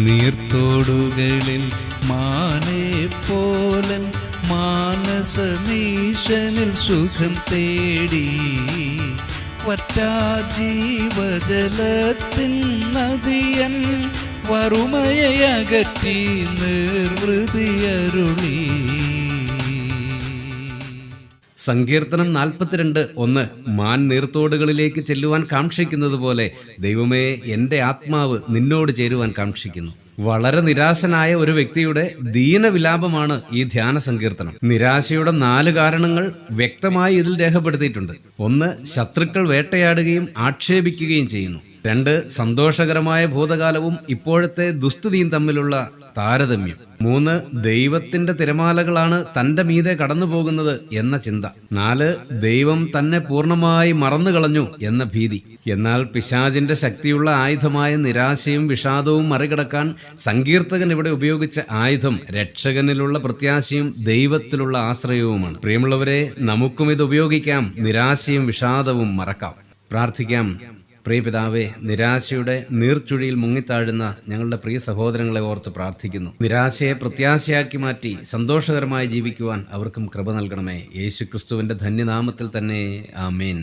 നീർത്തോടുകളിൽ മാനേ പോലൻ മാനസമീശനിൽ സുഖം തേടി വറ്റാ ജീവജലത്തിൻ നദിയൻ വറുമയകറ്റി നിർവൃതിയരുളി. സങ്കീർത്തനം 42:1 മാൻ നീർത്തോടുകളിലേക്ക് ചെല്ലുവാൻ കാക്ഷിക്കുന്നത് പോലെ ദൈവമേ, എൻ്റെ ആത്മാവ് നിന്നോട് ചേരുവാൻ കാക്ഷിക്കുന്നു. വളരെ നിരാശനായ ഒരു വ്യക്തിയുടെ ദീനവിലാപമാണ് ഈ ധ്യാന സങ്കീർത്തനം. നിരാശയുടെ 4 കാരണങ്ങൾ വ്യക്തമായി ഇതിൽ രേഖപ്പെടുത്തിയിട്ടുണ്ട്. 1, ശത്രുക്കൾ വേട്ടയാടുകയും ആക്ഷേപിക്കുകയും ചെയ്യുന്നു. 2, സന്തോഷകരമായ ഭൂതകാലവും ഇപ്പോഴത്തെ ദുസ്ഥിതിയും തമ്മിലുള്ള താരതമ്യം. 3, ദൈവത്തിന്റെ തിരമാലകളാണ് തന്റെ മീതെ കടന്നു പോകുന്നത് എന്ന ചിന്ത. 4, ദൈവം തന്നെ പൂർണ്ണമായി മറന്നു കളഞ്ഞു എന്ന ഭീതി. എന്നാൽ പിശാചിന്റെ ശക്തിയുള്ള ആയുധമായ നിരാശയും വിഷാദവും മറികടക്കാൻ സങ്കീർത്തകൻ ഇവിടെ ഉപയോഗിച്ച ആയുധം രക്ഷകനിലുള്ള പ്രത്യാശയും ദൈവത്തിലുള്ള ആശ്രയവുമാണ്. പ്രിയമുള്ളവരെ, നമുക്കും ഇത് ഉപയോഗിക്കാം. നിരാശയും വിഷാദവും മറക്കാം. പ്രാർത്ഥിക്കാം. പ്രിയ പിതാവേ, നിരാശയുടെ നീർച്ചുഴിയിൽ മുങ്ങിത്താഴുന്ന ഞങ്ങളുടെ പ്രിയ സഹോദരങ്ങളെ ഓർത്ത് പ്രാർത്ഥിക്കുന്നു. നിരാശയെ പ്രത്യാശയാക്കി മാറ്റി സന്തോഷകരമായി ജീവിക്കുവാൻ അവർക്കും കൃപ നൽകണമേ. യേശുക്രിസ്തുവിന്റെ ധന്യനാമത്തിൽ തന്നെ, ആമേൻ.